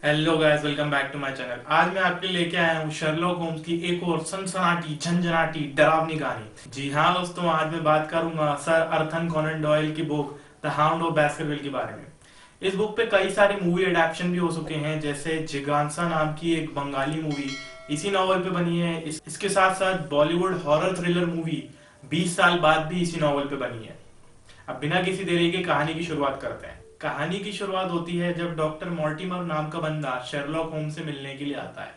Hello guys, welcome back to my channel. आज मैं आपके लिए लेके आया हूँ शर्लॉक होम्स की एक और सनसनाटी झंझनाटी डरावनी कहानी। जी हाँ दोस्तों, आज मैं बात करूंगा सर अर्थन कॉनन डॉयल की book the hound of Baskerville के बारे में। इस बुक पे कई सारे मूवी अडेप्शन भी हो चुके हैं, जैसे जिगांसा नाम की एक बंगाली मूवी इसी नॉवल पे बनी है। इसके साथ साथ बॉलीवुड हॉरर थ्रिलर मूवी 20 साल बाद भी इसी नॉवल पे बनी है। अब बिना किसी देरी के कहानी की शुरुआत करते हैं। कहानी की शुरुआत होती है जब डॉक्टर मॉर्टिमर नाम का बंदा शेरलॉक होम्स से मिलने के लिए आता है।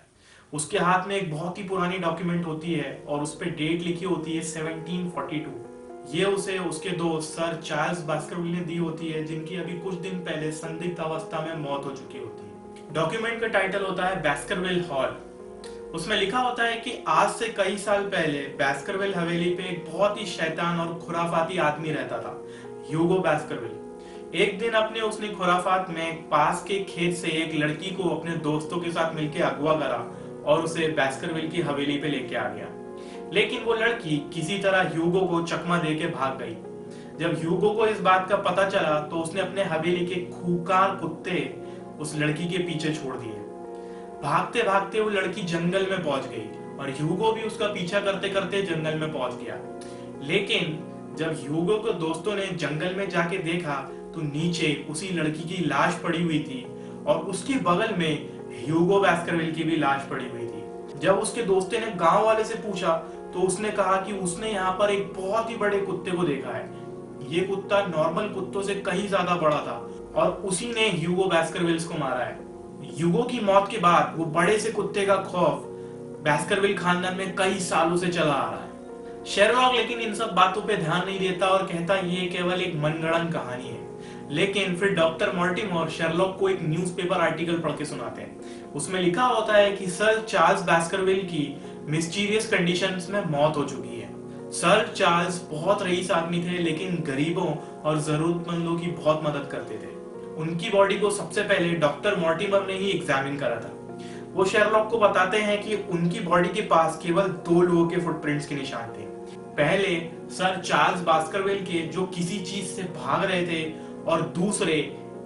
उसके हाथ में एक बहुत ही पुरानी डॉक्यूमेंट होती है और उस पर डेट लिखी होती है 1742। ये उसे उसके दोस्त सर चार्ल्स बास्करविल ने दी होती है, जिनकी अभी कुछ दिन पहले संदिग्ध अवस्था में मौत हो चुकी होती है। डॉक्यूमेंट का टाइटल होता है बास्करविल हॉल। उसमें लिखा होता है कि आज से कई साल पहले बास्करविल हवेली पे एक बहुत ही शैतान और खुराफाती आदमी रहता था, ह्यूगो बास्करविल। एक दिन अपने उसने खुराफात में पास के खेत से एक लड़की को अपने दोस्तों के साथ मिलकर अगवा करा और उसे बास्करविल की हवेली पे लेके आ गया। लेकिन वो लड़की किसी तरह ह्यूगो को चकमा दे के भाग गई। जब ह्यूगो को इस बात का पता चला तो उसने अपने हवेली के खूंखार कुत्ते उस लड़की के पीछे छोड़ दिए। भागते भागते वो लड़की जंगल में पहुंच गई और ह्यूगो भी उसका पीछा करते करते जंगल में पहुंच गया। लेकिन जब ह्यूगो के दोस्तों ने जंगल में जाके देखा तो नीचे उसी लड़की की लाश पड़ी हुई थी और उसके बगल में ह्यूगो बास्करविल की भी लाश पड़ी हुई थी। जब उसके दोस्तों ने गांव वाले से पूछा तो उसने कहा कि उसने यहाँ पर एक बहुत ही बड़े कुत्ते को देखा है। ये कुत्ता नॉर्मल कुत्तों से कहीं ज्यादा बड़ा था और उसी ने ह्यूगो बास्करविल्स को मारा है। ह्यूगो की मौत के बाद वो बड़े से कुत्ते का खौफ बास्करविल खानदान में कई सालों से चला आ रहा है। शेरलॉक लेकिन इन सब बातों पे ध्यान नहीं देता और कहता ये केवल एक मनगढ़ंत कहानी है। लेकिन फिर डॉक्टर मॉर्टिमर शेरलॉक को एक न्यूज़पेपर आर्टिकल पढ़ के सुनाते हैं। उसमें लिखा होता है कि सर चार्ल्स बास्करविल की मिस्टीरियस कंडीशंस में मौत हो चुकी है। सर चार्ल्स बहुत रईस आदमी थे, लेकिन गरीबों और जरूरतमंदों की बहुत मदद करते थे। उनकी बॉडी को सबसे पहले डॉक्टर मॉर्टिमर ने ही एग्जामिन करा था। वो शेरलॉक को बताते हैं कि उनकी बॉडी के पास केवल 2 लोगों के फुटप्रिंट्स के निशान थे। पहले सर चार्ल्स बास्करविल के, जो किसी चीज से भाग रहे थे, और दूसरे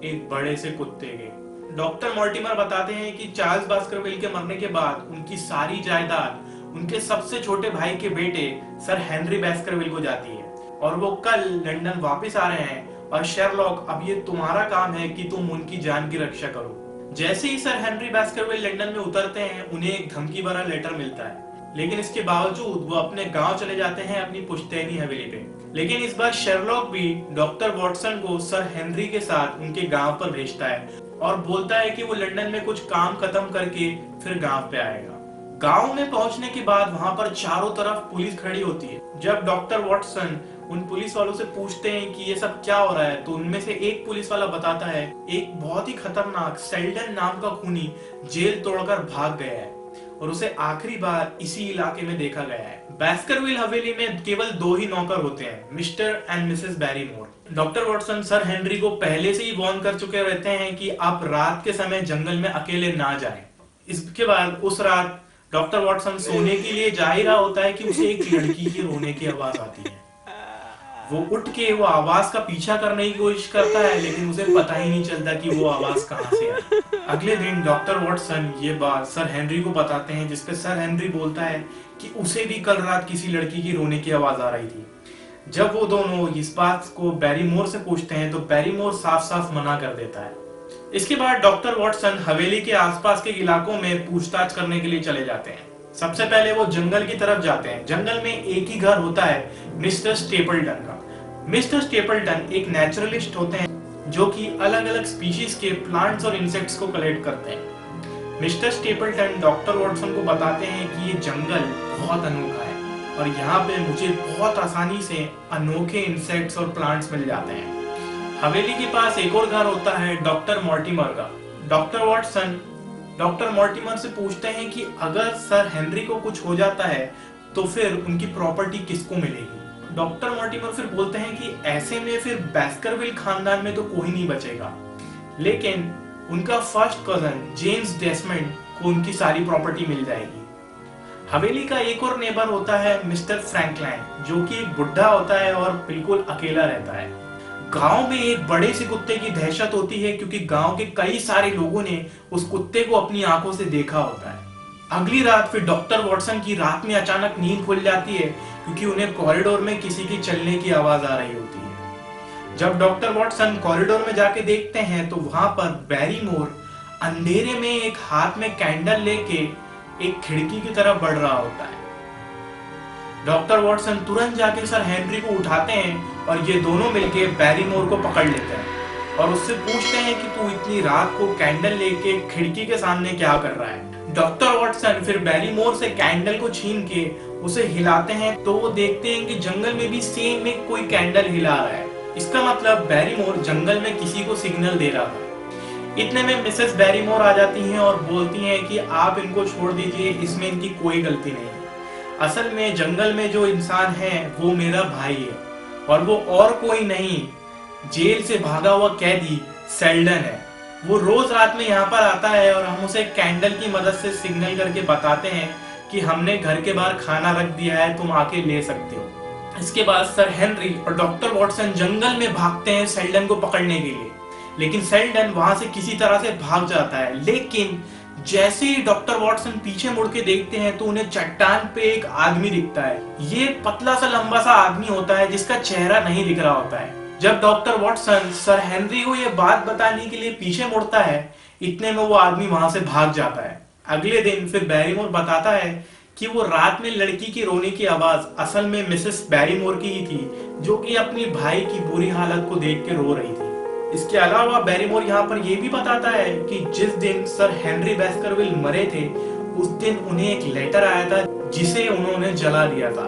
एक बड़े से कुत्ते के। डॉक्टर मॉर्टिमर बताते हैं कि चार्ल्स बास्करविल के मरने के बाद उनकी सारी जायदाद उनके सबसे छोटे भाई के बेटे सर हेनरी बास्करविल को जाती है और वो कल लंदन वापस आ रहे हैं। और शेरलॉक, अब ये तुम्हारा काम है कि तुम उनकी जान की रक्षा करो। जैसे ही सर हेनरी बास्करविल लंदन में उतरते हैं, उन्हें एक धमकी भरा लेटर मिलता है। लेकिन इसके बावजूद वो अपने गांव चले जाते हैं, अपनी पुश्तैनी हवेली पे। लेकिन इस बार शेरलॉक भी डॉक्टर वॉटसन को सर हेनरी के साथ उनके गांव पर भेजता है और बोलता है कि वो लंदन में कुछ काम खत्म करके फिर गांव पे आएगा। गांव में पहुंचने के बाद वहां पर चारों तरफ पुलिस खड़ी होती है। जब डॉक्टर वॉटसन उन पुलिस वालों से पूछते हैं कि ये सब क्या हो रहा है, तो उनमें से एक पुलिस वाला बताता है एक बहुत ही खतरनाक सेल्डन नाम का खूनी जेल तोड़कर भाग गया है और उसे आखिरी बार इसी इलाके में देखा गया है। बास्करविल हवेली में केवल 2 ही नौकर होते हैं, mister and Mrs Barrymore. Doctor Watson sir Henry को पहले से ही वार्न कर चुके रहते हैं कि आप रात के समय जंगल में अकेले ना जाएं। इसके बाद उस रात डॉक्टर वॉटसन सोने के लिए जा ही रहा होता है कि उसे एक लड़की की रोने की आवाज आती है। वो उठ के वो आवाज का पीछा करने की कोशिश करता है, लेकिन उसे पता ही नहीं चलता कि वो आवाज कहां से आई। अगले दिन डॉक्टर वॉटसन ये बात सर हेनरी को बताते हैं, जिसपे सर हेनरी बोलता है कि उसे भी कल रात किसी लड़की की रोने की आवाज आ रही थी। जब वो दोनों इस बात को बैरीमोर से पूछते हैं तो बैरीमोर साफ साफ मना कर देता है। इसके बाद डॉक्टर वॉटसन हवेली के आसपास के इलाकों में पूछताछ करने के लिए चले जाते हैं। सबसे पहले वो जंगल की तरफ जाते हैं। जंगल में एक ही घर होता है मिस्टर स्टेपल्टन का। मिस्टर स्टेपल्टन एक नेचुरलिस्ट होते हैं जो कि अलग अलग स्पीशीज के प्लांट्स और इंसेक्ट्स को कलेक्ट करते हैं। मिस्टर स्टेपल्टन डॉक्टर वॉटसन को बताते हैं कि ये जंगल बहुत अनोखा है और यहाँ पे मुझे बहुत आसानी से अनोखे इंसेक्ट्स और प्लांट्स मिल जाते हैं। हवेली के पास एक और घर होता है डॉक्टर मॉर्टिमर का। डॉक्टर वॉटसन डॉक्टर मॉर्टिमर से पूछते हैं कि अगर सर हेनरी को कुछ हो जाता है तो फिर उनकी प्रॉपर्टी किसको मिलेगी। डॉक्टर मॉर्टिमर फिर बोलते हैं कि ऐसे में फिर बास्करविल खानदान में तो कोई नहीं बचेगा, लेकिन उनका फर्स्ट कजन जेम्स डेसमंड को उनकी सारी प्रॉपर्टी मिल जाएगी। हवेली का एक और नेबर होता है मिस्टर फ्रैंकलाइन, जो कि एक बुढ़ा होता है और बिल्कुल अकेला रहता है। गांव में एक बड़े से कुत्ते की दहशत होती है क्योंकि गांव के कई सारे लोगों ने उस कुत्ते को अपनी आंखों से देखा होता है। अगली रात फिर डॉक्टर वॉटसन की रात में अचानक नींद खुल जाती है क्योंकि उन्हें कॉरिडोर में किसी की चलने की आवाज आ रही होती है। जब डॉक्टर वॉटसन कॉरिडोर में जाके देखते हैं तो वहां पर बैरीमोर अंधेरे में एक हाथ में कैंडल लेके एक खिड़की की तरफ बढ़ रहा होता है। डॉक्टर वॉटसन तुरंत जाके सर हेनरी को उठाते हैं और ये दोनों मिलके बैरीमोर को पकड़ लेते हैं और उससे पूछते हैं कि तू इतनी रात को कैंडल लेके खिड़की के सामने क्या कर रहा है। डॉक्टर वॉटसन फिर बैरीमोर से कैंडल को छीन के उसे हिलाते हैं तो वो देखते हैं कि जंगल में भी सेम में कोई कैंडल हिला रहा है। इसका मतलब बैरीमोर जंगल में किसी को सिग्नल दे रहा था। इतने में मिसेस बैरीमोर आ जाती हैं और बोलती हैं कि आप इनको छोड़ दीजिए, इसमें इनकी कोई गलती नहीं। असल में जंगल में जो इंसान है वो मेरा भाई है और वो और कोई नहीं, जेल से भागा हुआ कैदी सेल्डन है। वो रोज रात में यहाँ पर आता है और हम उसे कैंडल की मदद से सिग्नल करके बताते हैं कि हमने घर के बाहर खाना रख दिया है, तुम आके ले सकते हो। इसके बाद सर हेनरी और डॉक्टर वॉटसन जंगल में भागते हैं सेल्डन को पकड़ने के लिए, लेकिन सेल्डन वहां से किसी तरह से भाग जाता है। लेकिन जैसे ही डॉक्टर वॉटसन पीछे मुड़ के देखते हैं तो उन्हें चट्टान पे एक आदमी दिखता है। ये पतला सा लंबा सा आदमी होता है जिसका चेहरा नहीं दिख रहा होता है। जब डॉक्टर वॉटसन सर हेनरी को ये बात बताने के लिए पीछे मुड़ता है, इतने में वो आदमी वहां से भाग जाता है। अगले दिन फिर बैरीमोर बताता है कि वो रात में लड़की की रोने की आवाज असल में मिसेस बैरीमोर की ही थी, जो कि अपनी भाई की बुरी हालत को देख के रो रही थी। इसके अलावा बैरीमोर यहाँ पर यह भी बताता है कि जिस दिन सर हेनरी बेस्करविल मरे थे उस दिन उन्हें एक लेटर आया था जिसे उन्होंने जला दिया था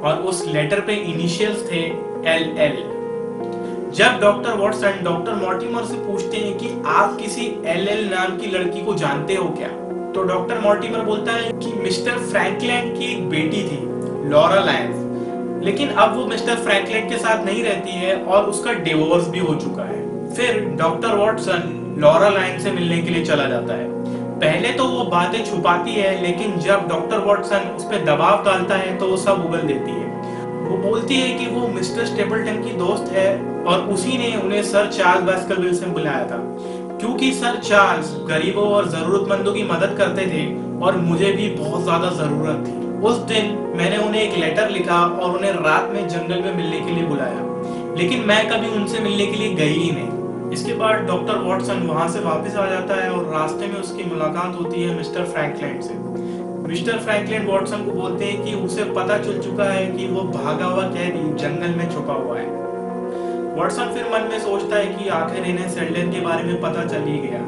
और उस लेटर पे इनिशियल्स थे LL। जब डॉक्टर वॉटसन डॉक्टर मॉर्टिमर से पूछते हैं कि आप किसी LL नाम की लड़की को जानते हो क्या, तो डॉक्टर मॉर्टिमर बोलता है कि मिस्टर फ्रैंकलैंड की एक बेटी थी लॉरा लायंस, लेकिन अब वो मिस्टर फ्रैंकलैंड के साथ नहीं रहती है और उसका डिवोर्स भी हो चुका है। फिर डॉक्टर वॉटसन लॉरा लायंस से मिलने के लिए चला जाता है। पहले तो वो बातें छुपाती है, लेकिन जब डॉक्टर वॉटसन उस पर दबाव डालता है तो वो सब उगल देती है। वो बोलती है कि वो मिस्टर स्टेपल्टन की दोस्त है और उसी ने उन्हें सर चार्ल्स बेस्करविल से बुलाया था, क्योंकि सर चार्ल्स गरीबों और जरूरतमंदों की मदद करते थे और मुझे भी बहुत ज्यादा जरूरत थी। उस दिन मैंने उन्हें एक लेटर लिखा और उन्हें रात में जंगल में मिलने के लिए बुलाया, लेकिन मैं कभी उनसे मिलने के लिए गई ही नहीं। इसके बाद डॉक्टर वॉटसन वहां से वापस आ जाता है और रास्ते में उसकी मुलाकात होती है मिस्टर फ्रैंकलैंड से। मिस्टर फ्रैंकलैंड वॉटसन को बोलते हैं कि उसे पता चल चुका है कि वो भागा हुआ कैदी जंगल में छुपा हुआ है। वॉटसन फिर मन में सोचता है कि आखिर इन्हें सेल्डन के बारे में पता चल ही गया,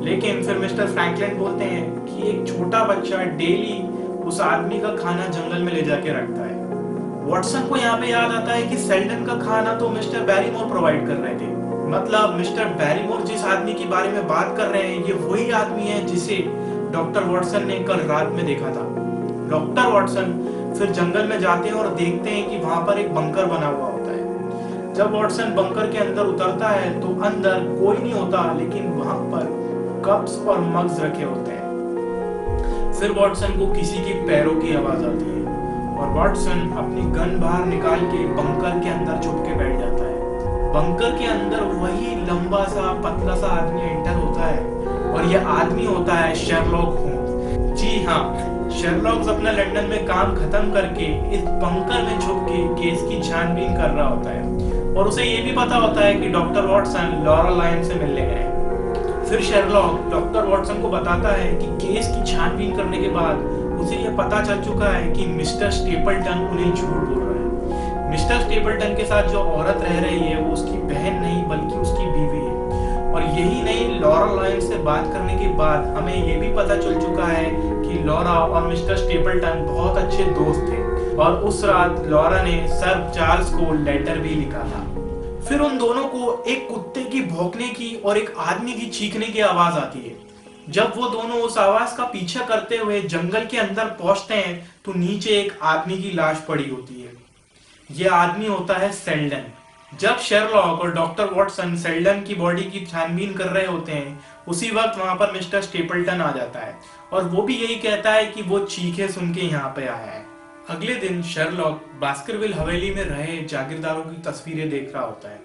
लेकिन फिर मिस्टर फ्रैंकलैंड बोलते हैं कि एक छोटा बच्चा डेली उस आदमी का खाना जंगल में ले जाके रखता है। वॉटसन को यहाँ पे याद आता है कि सेल्डन का खाना तो मिस्टर बैरीमोर प्रोवाइड कर रहे थे, मतलब मिस्टर बैरीमोर जिस आदमी के बारे में बात कर रहे हैं ये वही आदमी है जिसे डॉक्टर वॉटसन ने कल रात में देखा था। डॉक्टर वॉटसन फिर जंगल में जाते हैं और देखते हैं कि वहां पर एक बंकर बना हुआ होता है। जब वॉटसन बंकर के अंदर उतरता है तो अंदर कोई नहीं होता, लेकिन वहां पर कप्स और मग्स रखे होते हैं। फिर वॉटसन को किसी के पैरों की आवाज आती है और वॉटसन अपनी गन बाहर निकाल के बंकर के अंदर छुप के बैठ जाता है। बंकर के अंदर वही लंबा सा पतला सा आदमी एंटर होता है और यह आदमी होता है शेरलॉक होम्स। जी हाँ, शेरलॉक अपना लंदन में काम खत्म करके इस बंकर में छुप के केस की छानबीन कर रहा होता है और उसे ये भी पता होता है कि डॉक्टर वॉटसन लॉरा लायंस से मिलने गए। फिर शेरलॉक डॉक्टर वॉटसन को बताता है कि केस की छानबीन करने के बाद उसे यह पता चल चुका है कि मिस्टर स्टेपल्टन उन्हें झूठ बोल रहा है। मिस्टर स्टेपल्टन के साथ जो औरत रह रही है वो उसकी बहन नहीं बल्कि उसकी बीवी है। और यही नहीं, लॉरा लायंस से बात करने के बाद हमें ये भी पता चल चुका है कि लॉरा और मिस्टर स्टेपल्टन बहुत अच्छे दोस्त थे और उस रात लॉरा ने सर चार्ल्स को लेटर भी लिखा था। फिर उन दोनों को एक कुत्ते की भौंकने की और एक आदमी की चीखने की आवाज आती है। जब वो दोनों उस आवाज का पीछा करते हुए जंगल के अंदर पहुंचते हैं तो नीचे एक आदमी की लाश पड़ी होती है। यह आदमी होता है सेल्डन। जब शेरलॉक और डॉक्टर वॉटसन सेल्डन की बॉडी की छानबीन कर रहे होते हैं उसी वक्त वहां पर मिस्टर स्टेपल्टन आ जाता है और वो भी यही कहता है कि वो चीखे सुन के यहाँ पे आया है। अगले दिन शेरलॉक बास्करविल हवेली में रहे जागीरदारों की तस्वीरें देख रहा होता है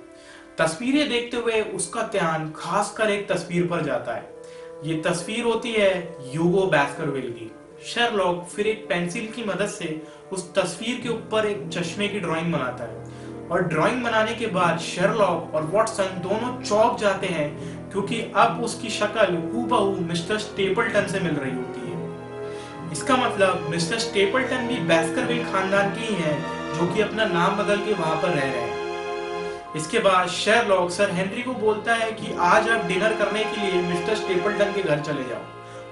तस्वीरें देखते हुए उसका ध्यान खासकर एक तस्वीर पर जाता है। ये तस्वीर होती है ह्यूगो बास्करविल की। शेरलॉक फिर एक पेंसिल की मदद से उस तस्वीर के ऊपर एक चश्मे की ड्राइंग बनाता है और ड्राइंग बनाने के बाद शेरलॉक और वॉटसन दोनों चौंक जाते हैं क्योंकि अब उसकी शक्ल हूबहू मिस्टर स्टेपल्टन से मिल रही होती है। इसका मतलब मिस्टर स्टेपल्टन भी बास्करविल खानदान के ही हैं जो कि अपना नाम बदल के वहां पर रह रहे हैं। इसके बाद शेरलॉक सर हेनरी को बोलता है कि आज आप डिनर करने के लिए मिस्टर स्टेपल्टन के घर चले जाओ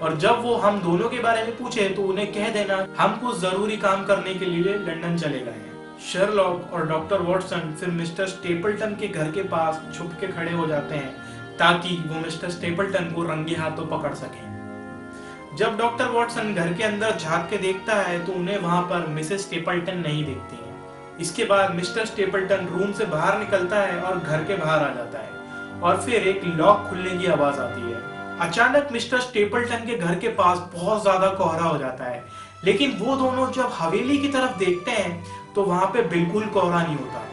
और जब वो हम दोनों के बारे में पूछे तो उन्हें कह देना हम कुछ जरूरी काम करने के लिए लंदन चले गए हैं। शेरलॉक और डॉक्टर वॉटसन फिर मिस्टर स्टेपल्टन के घर के पास छुप के खड़े हो जाते हैं ताकि वो मिस्टर स्टेपल्टन को रंगे हाथों पकड़ सकें। जब डॉक्टर वॉटसन घर के अंदर झांक के देखता है तो उन्हें वहां पर मिसेस स्टेपल्टन नहीं दिखती है। इसके बाद मिस्टर स्टेपल्टन रूम से बाहर निकलता है और घर के बाहर आ जाता है और फिर एक लॉक खुलने की आवाज आती है। अचानक मिस्टर स्टेपल्टन के घर के पास बहुत ज्यादा कोहरा हो जाता है, लेकिन वो दोनों जब हवेली की तरफ देखते हैं तो वहां पे बिल्कुल कोहरा नहीं होता।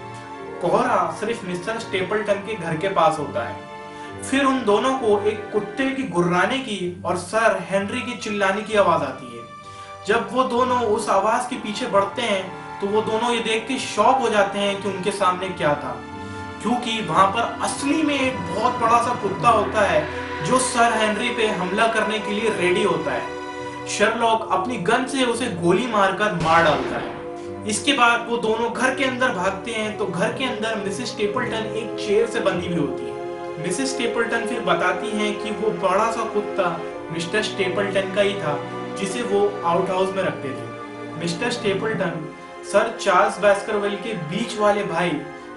कोहरा सिर्फ मिस्टर स्टेपल्टन के घर के पास होता है। फिर उन दोनों को एक कुत्ते की गुर्राने की और सर हेनरी की चिल्लाने की आवाज आती है। जब वो दोनों उस आवाज के पीछे बढ़ते हैं तो वो दोनों ये देख के शॉक हो जाते हैं कि उनके सामने क्या था, क्योंकि वहां पर असली में एक बहुत बड़ा सा कुत्ता होता है जो सर हेनरी पे हमला करने के लिए रेडी होता है। शेरलॉक अपनी गन से उसे गोली मारकर मार डालता है। इसके बाद वो दोनों घर के अंदर भागते हैं तो घर के अंदर मिसेस स्टेपल्टन एक चेयर से बंधी हुई होती है। मिसेस स्टेपल्टन फिर बताती हैं कि वो बड़ा सा कुत्ता मिस्टर स्टेपल्टन का ही था जिसे वो आउट हाउस में रखते थे। मिस्टर स्टेपल्टन सर चार्ल्स बास्करविल के बीच वाले भाई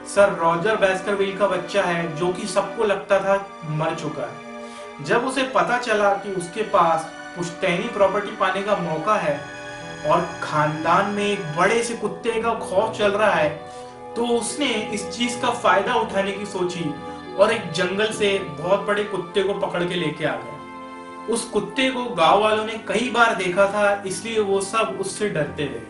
सर रॉजर बास्करविल का बच्चा है जो कि सबको लगता था मर चुका है। जब उसे पता चला कि उसके पास पुश्तैनी प्रॉपर्टी पाने का मौका है और खानदान में एक बड़े से कुत्ते का खौफ चल रहा है तो उसने इस चीज का फायदा उठाने की सोची और एक जंगल से बहुत बड़े कुत्ते को पकड़ के लेके आ गए। उस कुत्ते को गांव वालों ने कई बार देखा था इसलिए वो सब उससे डरते थे,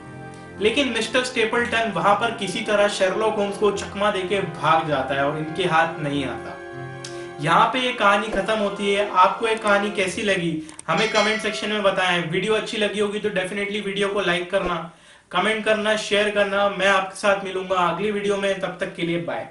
लेकिन मिस्टर स्टेपल्टन वहां पर किसी तरह शेरलॉक होम्स को चकमा देके भाग जाता है और इनके हाथ नहीं आता। यहाँ पे ये कहानी खत्म होती है। आपको ये कहानी कैसी लगी हमें कमेंट सेक्शन में बताएं। वीडियो अच्छी लगी होगी तो डेफिनेटली वीडियो को लाइक करना, कमेंट करना, शेयर करना। मैं आपके साथ मिलूंगा अगली वीडियो में, तब तक के लिए बाय।